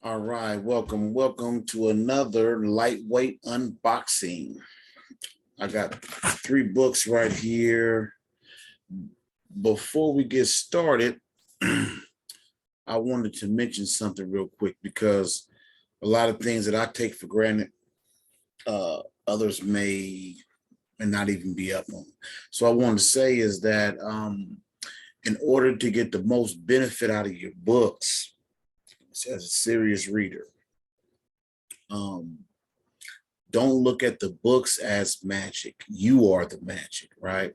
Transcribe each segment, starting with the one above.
All right, welcome to another lightweight unboxing. I got three books right here. Before we get started, I wanted to mention something real quick because a lot of things that I take for granted, others may not even be up on. So I wanted to say is that in order to get the most benefit out of your books as a serious reader, um, don't look at the books as magic. You are the magic, right?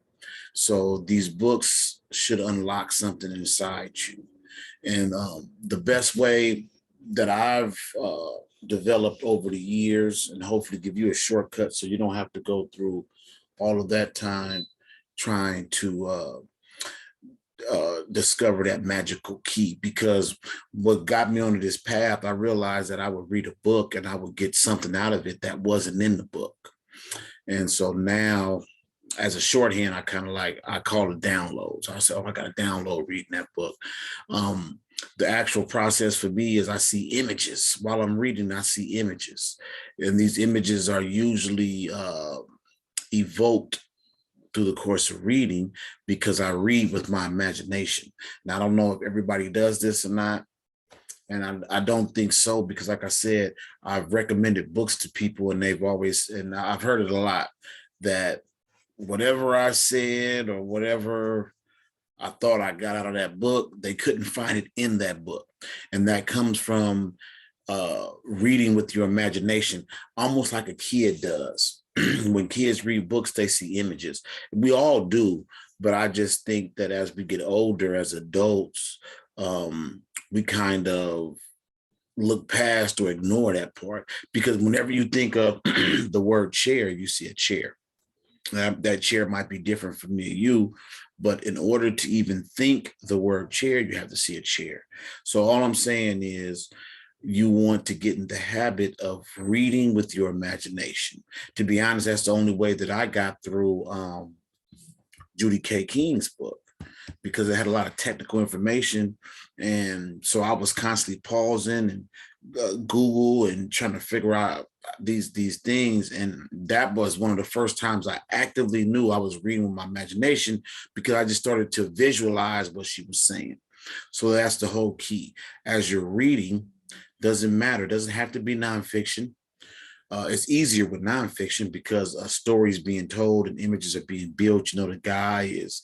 So these books should unlock something inside you. And the best way that I've developed over the years, and hopefully give you a shortcut so you don't have to go through all of that time trying to discover that magical key, because what got me onto this path, I realized that I would read a book and I would get something out of it that wasn't in the book. And so now, as a shorthand, I call it downloads. I say, oh, I got a download reading that book. The actual process for me is I see images while I'm reading. I see images, and these images are usually evoked through the course of reading because I read with my imagination. Now, I don't know if everybody does this or not, and I don't think so, because like I said, I've recommended books to people and I've heard it a lot, that whatever I said or whatever I thought I got out of that book, they couldn't find it in that book. And that comes from reading with your imagination, almost like a kid does. When kids read books, they see images. We all do, but I just think that as we get older, as adults, we kind of look past or ignore that part, because whenever you think of the word chair, you see a chair. That chair might be different from me and you, but in order to even think the word chair, you have to see a chair. So all I'm saying is, you want to get in the habit of reading with your imagination. To be honest, that's the only way that I got through Judy K. King's book, because it had a lot of technical information. And so I was constantly pausing and Google and trying to figure out these things. And that was one of the first times I actively knew I was reading with my imagination, because I just started to visualize what she was saying. So that's the whole key. As you're reading, doesn't matter. It doesn't have to be nonfiction. It's easier with nonfiction because a story is being told and images are being built. You know, the guy is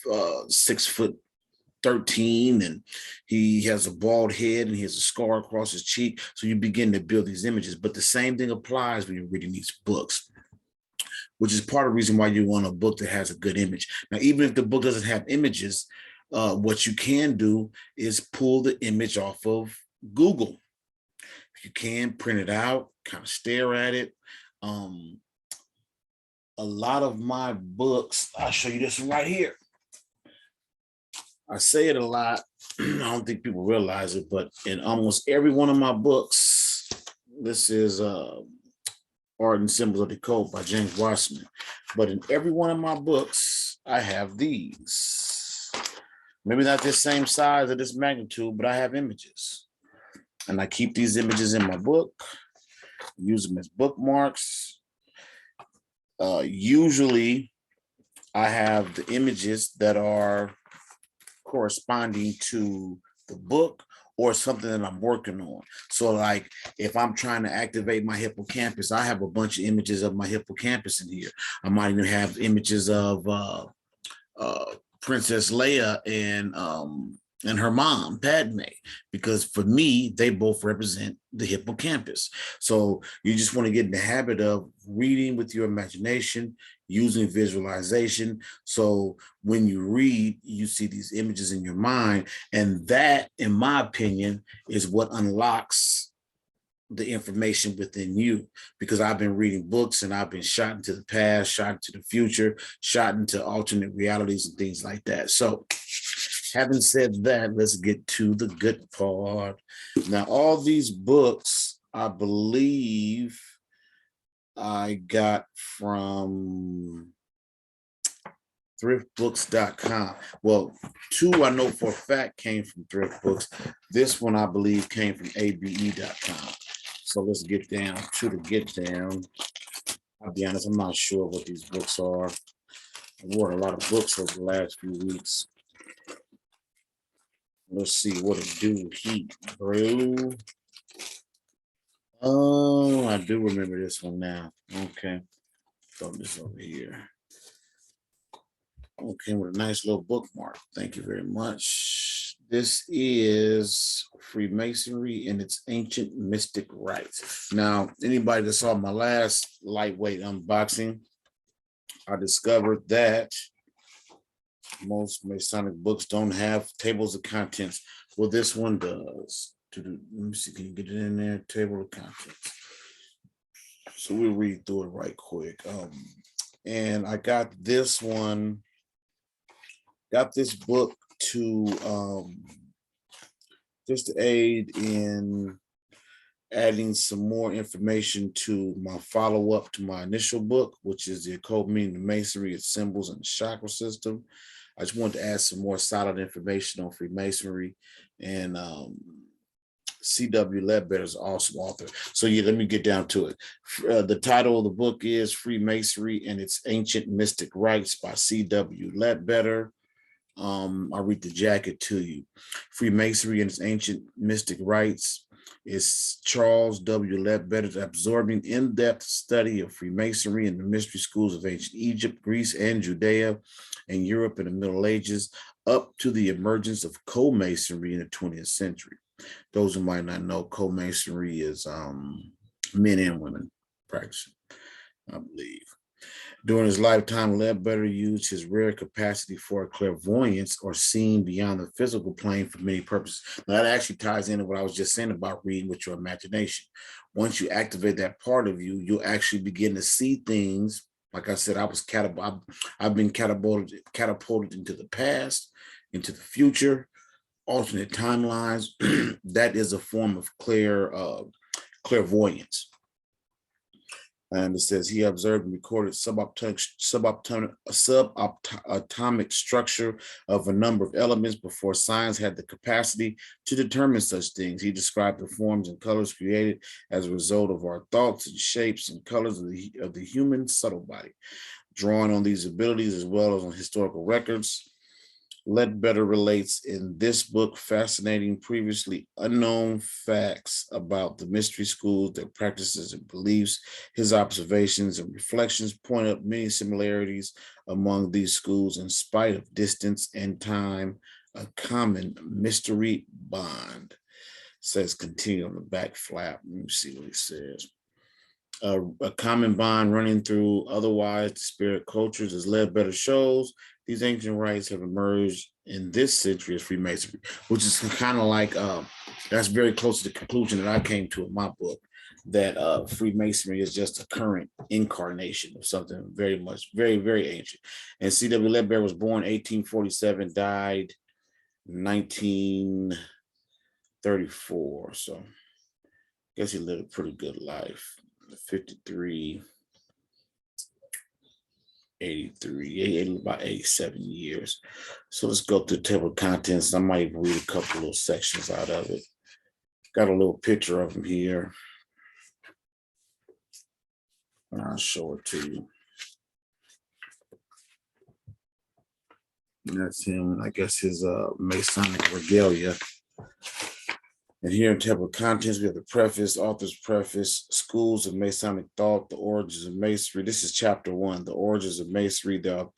6'13" and he has a bald head and he has a scar across his cheek. So you begin to build these images. But the same thing applies when you're reading these books, which is part of the reason why you want a book that has a good image. Now, even if the book doesn't have images, what you can do is pull the image off of Google. You can print it out, kind of stare at it. A lot of my books, I'll show you this one right here. I say it a lot. I don't think people realize it, but in almost every one of my books, this is Art and Symbols of the Occult by James Wasserman. But in every one of my books, I have these. Maybe not this same size or this magnitude, but I have images. And I keep these images in my book, use them as bookmarks. Usually, I have the images that are corresponding to the book or something that I'm working on. So like if I'm trying to activate my hippocampus, I have a bunch of images of my hippocampus in here. I might even have images of Princess Leia and her mom, Padme, because for me, they both represent the hippocampus. So you just want to get in the habit of reading with your imagination, using visualization. So when you read, you see these images in your mind. And that, in my opinion, is what unlocks the information within you, because I've been reading books and I've been shot into the past, shot into the future, shot into alternate realities and things like that. So having said that, let's get to the good part. Now, all these books, I believe I got from thriftbooks.com. Well, two I know for a fact came from Thrift Books. This one I believe came from abe.com. So let's get down to the get down. I'll be honest, I'm not sure what these books are. I've ordered a lot of books over the last few weeks. Let's see what it do. Heat brew. Oh, I do remember this one now. Okay. Throw this over here. Okay, with a nice little bookmark. Thank you very much. This is Freemasonry and its ancient mystic rites. Now, anybody that saw my last lightweight unboxing, I discovered that most Masonic books don't have tables of contents. Well, this one does. Let me see, can you get it in there? Table of contents. So we'll read through it right quick. And I got this one. Got this book to just to aid in adding some more information to my follow-up to my initial book, which is the Occult Meaning of Masonry, its symbols, and the chakra system. I just wanted to add some more solid information on Freemasonry, and C.W. Leadbeater is an awesome author. So yeah, let me get down to it. The title of the book is Freemasonry and its Ancient Mystic Rites by C.W. Leadbeater. I'll read the jacket to you. Freemasonry and its Ancient Mystic Rites is Charles W. Leadbeater's absorbing in-depth study of Freemasonry and the mystery schools of ancient Egypt, Greece, and Judea, and Europe in the Middle Ages, up to the emergence of co-masonry in the 20th century. Those who might not know, co-masonry is men and women practicing, I believe. During his lifetime, Leadbeater used his rare capacity for clairvoyance, or seeing beyond the physical plane, for many purposes. Now, that actually ties into what I was just saying about reading with your imagination. Once you activate that part of you, you'll actually begin to see things. Like I said, I've been catapulted into the past, into the future, alternate timelines. That is a form of clairvoyance. And it says he observed and recorded subatomic structure of a number of elements before science had the capacity to determine such things. He described the forms and colors created as a result of our thoughts and shapes and colors of the human subtle body. Drawing on these abilities as well as on historical records, Leadbeater relates in this book fascinating, previously unknown facts about the mystery schools, their practices and beliefs. His observations and reflections point out many similarities among these schools in spite of distance and time, a common mystery bond. It says continue on the back flap. Let me see what he says. A common bond running through otherwise disparate cultures, as Leadbeater shows. These ancient rites have emerged in this century as Freemasonry, which is kind of like, that's very close to the conclusion that I came to in my book, that Freemasonry is just a current incarnation of something very, very ancient. And C.W. Leadbeater was born 1847, died 1934. So I guess he lived a pretty good life. 53, 83, about 87 years. So let's go through the table of contents. I might even read a couple little sections out of it. Got a little picture of him here. I'll show it to you. And that's him, I guess his Masonic regalia. And here in table of contents, we have the preface, author's preface, schools of Masonic thought, the origins of Masonry. This is chapter 1, the origins of Masonry, the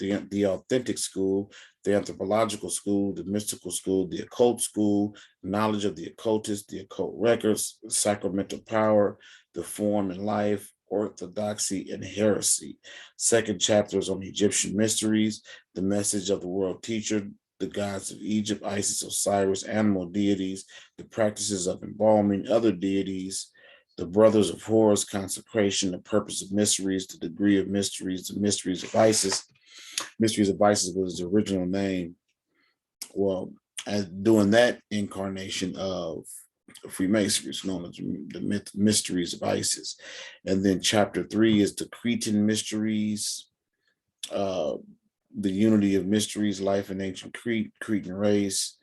authentic school, the anthropological school, the mystical school, the occult school, knowledge of the occultist, the occult records, sacramental power, the form and life, orthodoxy, and heresy. Second chapter is on the Egyptian mysteries, the message of the world teacher, the gods of Egypt, Isis, Osiris, animal deities, the practices of embalming, other deities, the brothers of Horus, consecration, the purpose of mysteries, the degree of mysteries, the mysteries of Isis. Mysteries of Isis was his original name. Well, as doing that incarnation of Freemasonry is known as the mysteries of Isis. And then chapter 3 is the Cretan Mysteries, The Unity of Mysteries, Life in Ancient Crete, Cretan Race.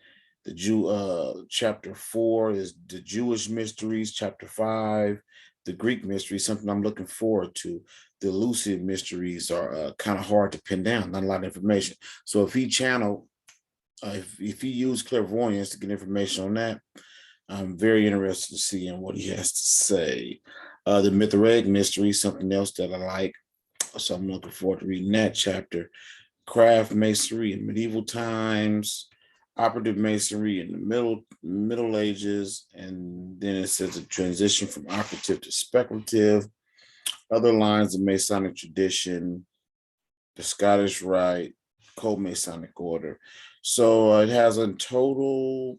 Chapter 4 is the Jewish Mysteries. Chapter 5, the Greek Mysteries, something I'm looking forward to. The elusive mysteries are kind of hard to pin down, not a lot of information. So if he channel, if he used clairvoyance to get information on that, I'm very interested to see what he has to say. The Mythologies Mystery, something else that I like. So I'm looking forward to reading that chapter. Craft Masonry in medieval times, operative masonry in the Middle Ages, and then it says a transition from operative to speculative, other lines of Masonic tradition, the Scottish Rite, Code Masonic Order. So it has a total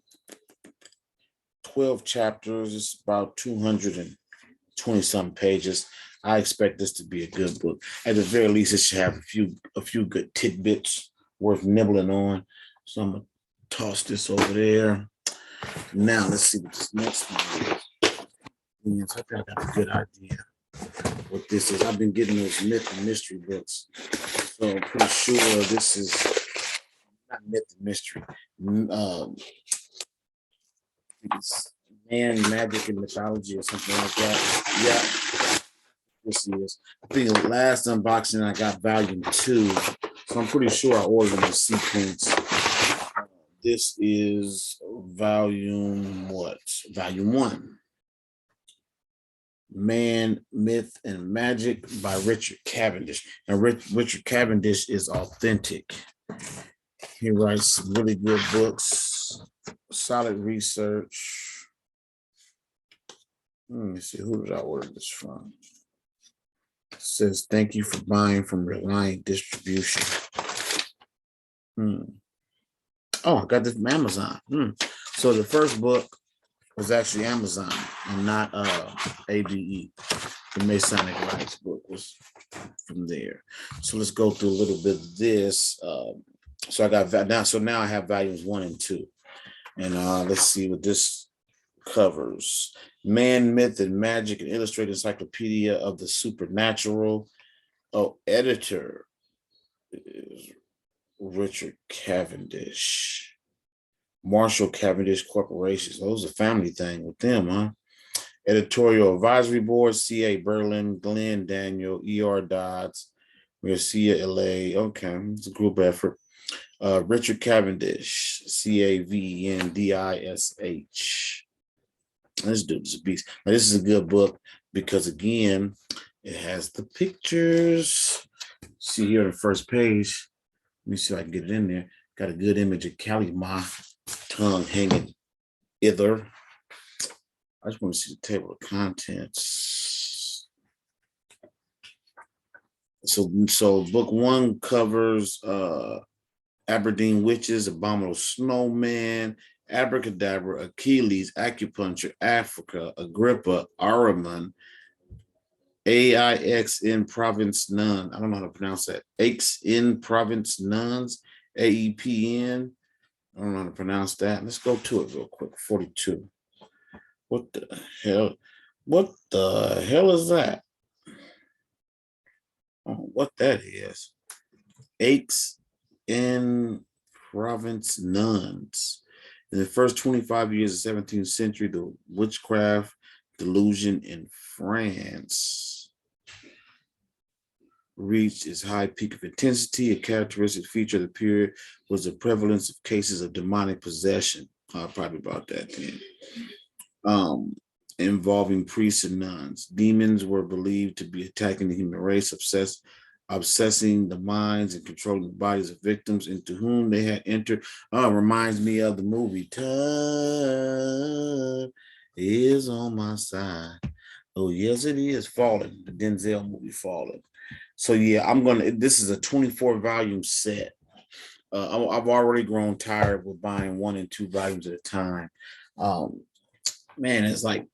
12 chapters. It's about 220 some pages. I expect this to be a good book. At the very least, it should have a few good tidbits worth nibbling on. So I'm gonna toss this over there. Now let's see what this next one is. I think I got a good idea what this is. I've been getting those myth and mystery books, so I'm pretty sure this is not myth and mystery. It's man, magic, and mythology, or something like that. Yeah. This is, I think the last unboxing I got volume 2, so I'm pretty sure I ordered in the sequence. This is volume what? Volume 1. Man, Myth, and Magic by Richard Cavendish. And Richard Cavendish is authentic. He writes some really good books, solid research. Let me see, who did I order this from? It says, thank you for buying from Reliant Distribution. Oh, I got this from Amazon. So the first book was actually Amazon and not ABE. The Masonic Rites book was from there. So let's go through a little bit of this. So I got now. So now I have volumes 1 and 2, and let's see what this covers. Man, Myth, and Magic, an illustrated encyclopedia of the supernatural. Oh, editor is Richard Cavendish. Marshall Cavendish Corporation. Those are a family thing with them, huh? Editorial Advisory Board, C.A. Berlin, Glenn Daniel, E.R. Dodds, Garcia L.A. Okay, it's a group effort. Richard Cavendish, Cavendish. This dude's a beast. Now, this is a good book because, again, it has the pictures. See here on the first page. Let me see if I can get it in there. Got a good image of Kalima, tongue hanging hither. I just want to see the table of contents. So book 1 covers Aberdeen Witches, Abominable Snowman, Abracadabra, Achilles, Acupuncture, Africa, Agrippa, Ahriman, AIX in Province Nun. I don't know how to pronounce that. Aix in Province Nuns, AEPN. I don't know how to pronounce that. Let's go to it real quick. 42. What the hell? What the hell is that? Oh, what that is. Aix in Province Nuns. In the first 25 years of the 17th century, the witchcraft delusion in France reached its high peak of intensity. A characteristic feature of the period was the prevalence of cases of demonic possession. Probably about that then. Involving priests and nuns. Demons were believed to be attacking the human race, obsessing the minds and controlling the bodies of victims into whom they had entered. Reminds me of the movie Time is on my side. Oh, yes, it is. Fallen, the Denzel movie Fallen. So yeah, this is a 24 volume set. I've already grown tired with buying 1 and 2 volumes at a time. Man, it's like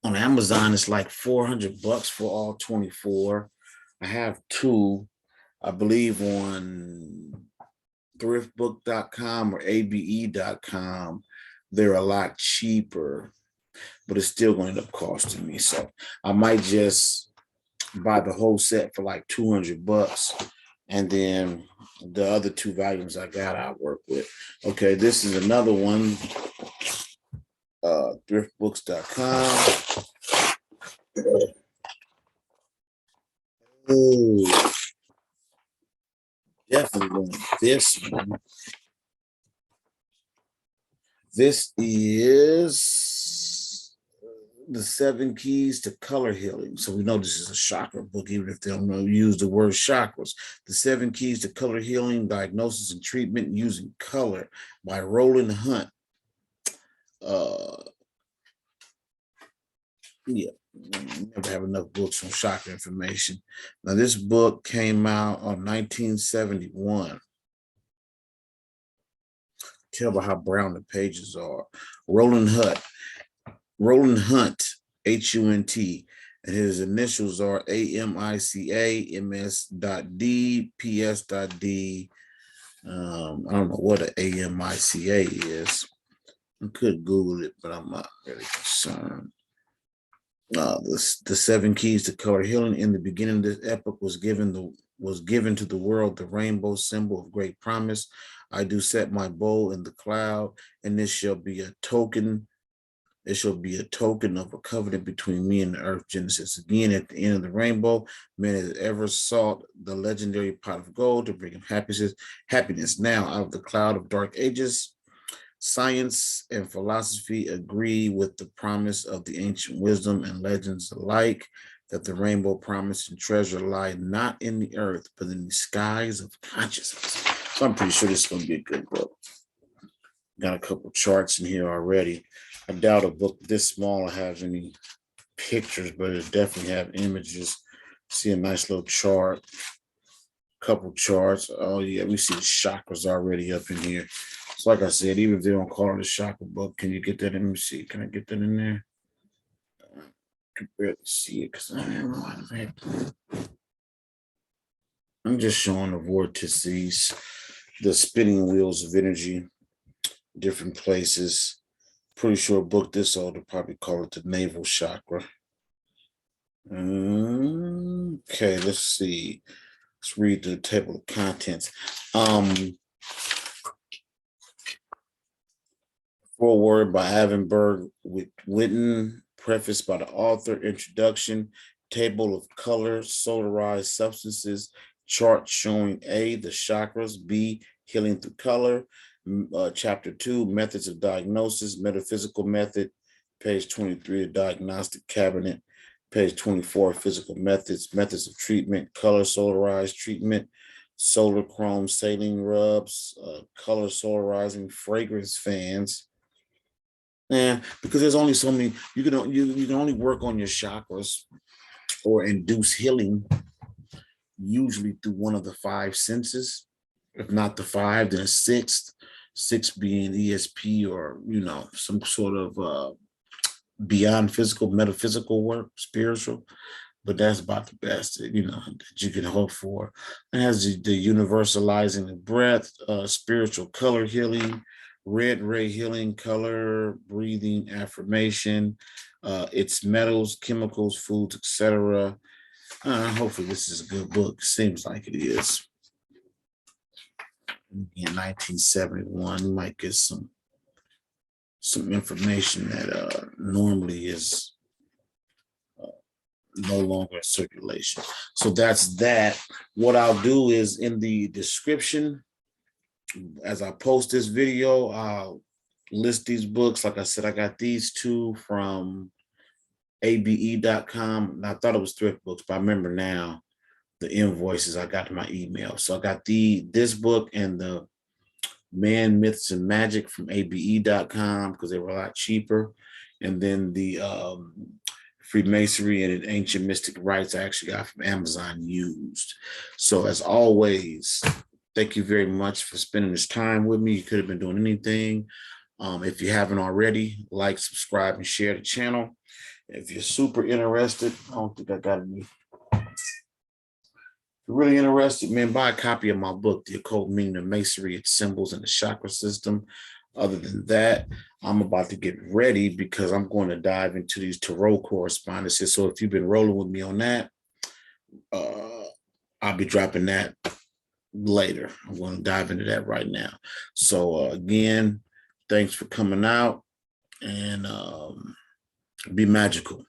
on Amazon, it's like $400 for all 24. I have 2, I believe, on thriftbook.com or abe.com. They're a lot cheaper, but it's still going to end up costing me. So I might just buy the whole set for like $200 And then the other 2 volumes I work with. Okay, this is another one. Thriftbooks.com. Oh, definitely want this one. This is the 7 Keys to Color Healing. So we know this is a chakra book, even if they don't use the word chakras. The 7 Keys to Color Healing, Diagnosis and Treatment Using Color by Roland Hunt. Yeah, never have enough books on chakra information. Now, this book came out on 1971. Tell by how brown the pages are. Roland Hunt, Hunt, and his initials are AMICA, MS.D, PS.D. I don't know what an AMICA is. I could Google it, but I'm not really concerned. The 7 Keys to Color Healing. In the beginning of this epoch was given to the world the rainbow symbol of great promise. I do set my bow in the cloud, and this shall be a token. It shall be a token of a covenant between me and the earth. Genesis. Again, at the end of the rainbow, man has ever sought the legendary pot of gold to bring him happiness. Now, out of the cloud of dark ages, science and philosophy agree with the promise of the ancient wisdom and legends alike that the rainbow promise and treasure lie not in the earth, but in the skies of consciousness. So I'm pretty sure this is going to be a good book. Got a couple charts in here already. I doubt a book this small has any pictures, but it definitely have images. See a nice little chart. Couple charts. Oh yeah, we see the chakras already up in here. So like I said, even if they don't call it a chakra book, can you get that in? Let me see. Can I get that in there? I can barely see it because I'm just showing the vortices, the spinning wheels of energy, different places. Pretty sure a book this old would probably call it the navel chakra. Okay, let's see. Let's read the table of contents. Foreword by Avenberg Witten, preface by the author, introduction, table of color, solarized substances, chart showing A, the chakras, B, healing through color, chapter 2, methods of diagnosis, metaphysical method, page 23, the diagnostic cabinet, page 24, physical methods, methods of treatment, color solarized treatment, solar chrome saline rubs, color solarizing fragrance fans. Yeah, because there's only so many. You can only work on your chakras or induce healing usually through one of the 5 senses. If not the 5, then a 6th. 6 being ESP or some sort of beyond physical, metaphysical work, spiritual. But that's about the best that you can hope for. It has the universalizing the breath, spiritual color healing, red ray healing, color breathing affirmation, its metals, chemicals, foods, etc. Hopefully this is a good book. Seems like it is. In 1971, you might get some information that normally is no longer in circulation. So that's that. What I'll do is in the description, as I post this video, I'll list these books. Like I said, I got these 2 from abe.com. And I thought it was thrift books, but I remember now the invoices I got in my email. So I got this book and the Man, Myths, and Magic from abe.com because they were a lot cheaper. And then the Freemasonry and Ancient Mystic Rites I actually got from Amazon used. So as always, thank you very much for spending this time with me. You could have been doing anything. If you haven't already, like, subscribe, and share the channel. If you're super interested, I don't think I got any. If you're really interested, man, buy a copy of my book, The Occult Meaning of Masonry, Its Symbols, and the Chakra System. Other than that, I'm about to get ready because I'm going to dive into these tarot correspondences. So if you've been rolling with me on that, I'll be dropping that later. I'm going to dive into that right now. So again, thanks for coming out, and be magical.